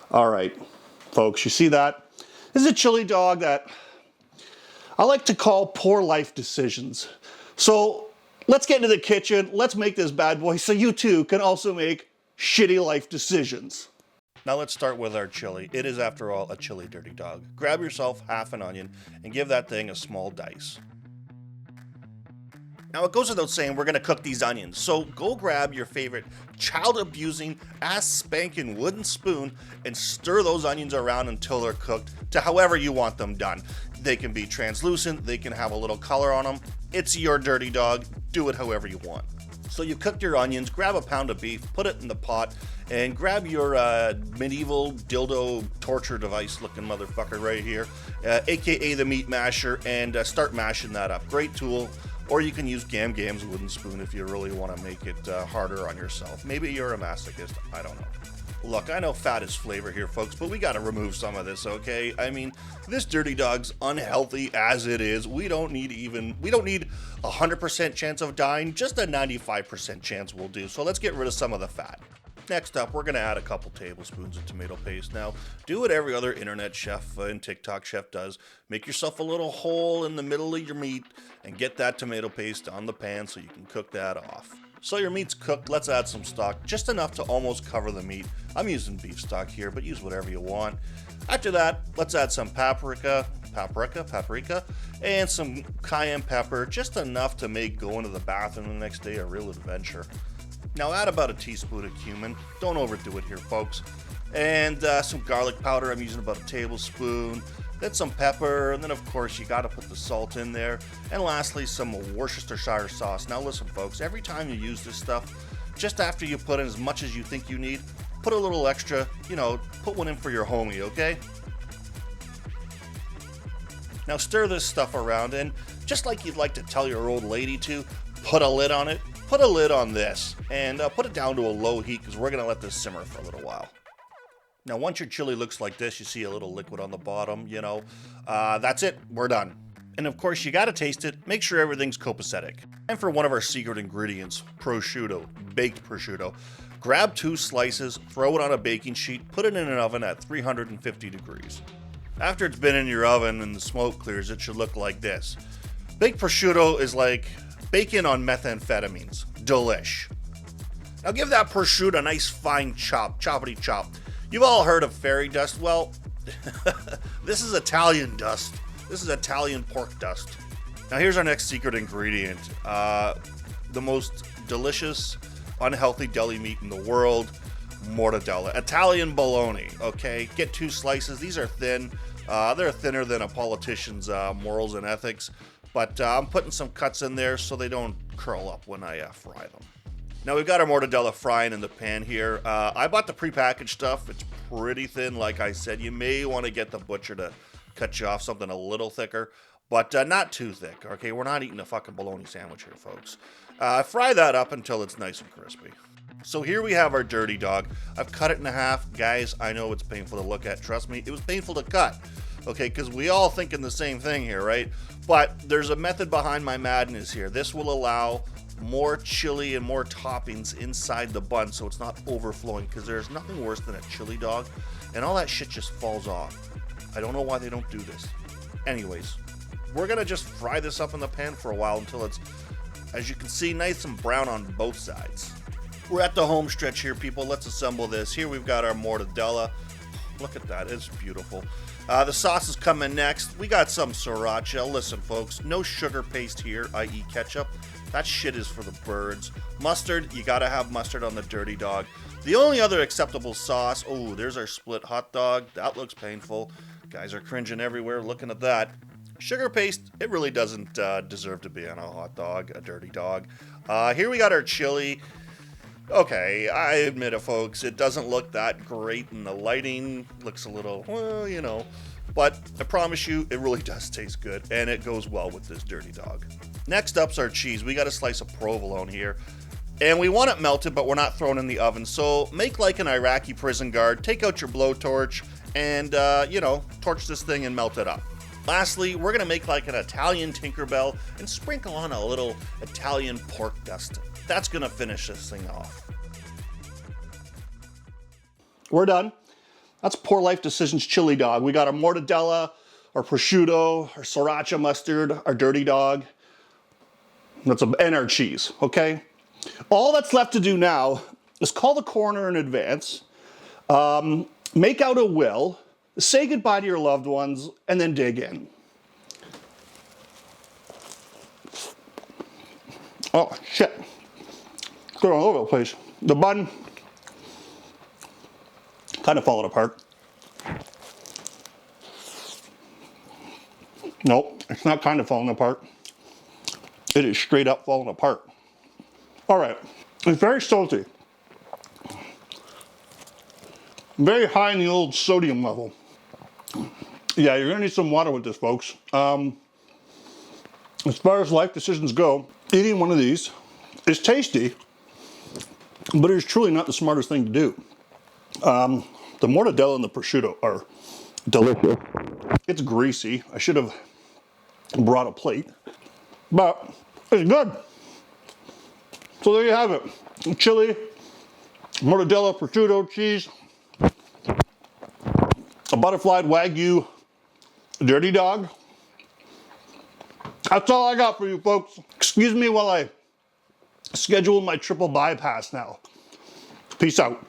All right, folks, you see that? This is a chili dog that I like to call poor life decisions. So let's get into the kitchen. Let's make this bad boy so you too can also make shitty life decisions. Now let's start with our chili. It is, after all, a chili dirty dog. Grab yourself half an onion and give that thing a small dice. Now it goes without saying we're gonna cook these onions, so go grab your favorite child-abusing, ass-spanking wooden spoon and stir those onions around until they're cooked to however you want them done. They can be translucent, they can have a little color on them. It's your dirty dog, do it however you want. So you cooked your onions, grab a pound of beef, put it in the pot, and grab your medieval dildo torture device looking motherfucker right here, aka the meat masher, and start mashing that up. Great tool. Or you can use Gam Gam's wooden spoon if you really want to make it harder on yourself. Maybe you're a masochist, I don't know. Look, I know fat is flavor here, folks, but we gotta remove some of this, okay? I mean, this dirty dog's unhealthy as it is. We don't need 100% chance of dying, just a 95% chance will do. So let's get rid of some of the fat. Next up, we're gonna add a couple tablespoons of tomato paste. Now, do what every other internet chef and TikTok chef does. Make yourself a little hole in the middle of your meat and get that tomato paste on the pan so you can cook that off. So your meat's cooked, let's add some stock, just enough to almost cover the meat. I'm using beef stock here, but use whatever you want. After that, let's add some paprika, and some cayenne pepper, just enough to make going to the bathroom the next day a real adventure. Now add about a teaspoon of cumin. Don't overdo it here, folks. And some garlic powder. I'm using about a tablespoon. Then some pepper, and then of course you gotta put the salt in there. And lastly, some Worcestershire sauce. Now listen, folks, every time you use this stuff, just after you put in as much as you think you need, put a little extra, put one in for your homie, okay? Now stir this stuff around, and just like you'd like to tell your old lady to, put a lid on it. Put a lid on this, and put it down to a low heat because we're going to let this simmer for a little while. Now, once your chili looks like this, you see a little liquid on the bottom, that's it, we're done. And of course, you got to taste it, make sure everything's copacetic. And for one of our secret ingredients, prosciutto, baked prosciutto. Grab 2 slices, throw it on a baking sheet, put it in an oven at 350 degrees. After it's been in your oven and the smoke clears, it should look like this. Baked prosciutto is like bacon on methamphetamines. Delish. Now give that prosciutto a nice fine choppity chop. You've all heard of fairy dust. Well, this is Italian dust. This is Italian pork dust. Now here's our next secret ingredient. The most delicious, unhealthy deli meat in the world, mortadella. Italian bologna, okay? Get 2 slices. These are thin. They're thinner than a politician's morals and ethics. But I'm putting some cuts in there so they don't curl up when I fry them. Now we've got our mortadella frying in the pan here. I bought the prepackaged stuff. It's pretty thin, like I said. You may want to get the butcher to cut you off something a little thicker, but not too thick, okay? We're not eating a fucking bologna sandwich here, folks. Fry that up until it's nice and crispy. So here we have our dirty dog. I've cut it in half. Guys, I know it's painful to look at. Trust me, it was painful to cut. Okay, because we all thinking the same thing here, right? But there's a method behind my madness here. This will allow more chili and more toppings inside the bun so it's not overflowing, because there's nothing worse than a chili dog and all that shit just falls off. I don't know why they don't do this. Anyways, we're gonna just fry this up in the pan for a while until it's, as you can see, nice and brown on both sides. We're at the home stretch here, people. Let's assemble this. Here we've got our mortadella. Look at that, it's beautiful. The sauce is coming next. We got some sriracha. Listen, folks, no sugar paste here, i.e. ketchup. That shit is for the birds. Mustard, you gotta have mustard on the dirty dog. The only other acceptable sauce, oh, there's our split hot dog. That looks painful. Guys are cringing everywhere looking at that. Sugar paste, it really doesn't deserve to be on a hot dog, a dirty dog. Here we got our chili. Okay, I admit it, folks, it doesn't look that great, and the lighting looks a little, well, but I promise you, it really does taste good, and it goes well with this dirty dog. Next up's our cheese. We got a slice of provolone here, and we want it melted, but we're not throwing it in the oven, so make like an Iraqi prison guard, take out your blowtorch, and, torch this thing and melt it up. Lastly, we're going to make like an Italian Tinkerbell and sprinkle on a little Italian pork dust. That's going to finish this thing off. We're done. That's Poor Life Decisions chili dog. We got our mortadella, our prosciutto, our sriracha mustard, our dirty dog. And our cheese, okay? All that's left to do now is call the coroner in advance, make out a will, say goodbye to your loved ones, and then dig in. Oh, shit. It's going all over the place. The bun, kind of falling apart. Nope, it's not kind of falling apart. It is straight up falling apart. All right, it's very salty. Very high in the old sodium level. Yeah, you're gonna need some water with this, folks. As far as life decisions go, eating one of these is tasty, but it's truly not the smartest thing to do. The mortadella and the prosciutto are delicious. It's greasy. I should have brought a plate, but it's good. So there you have it. Chili, mortadella, prosciutto, cheese, a butterflied Wagyu dirty dog. That's all I got for you folks. Excuse me while I schedule my triple bypass now. Peace out.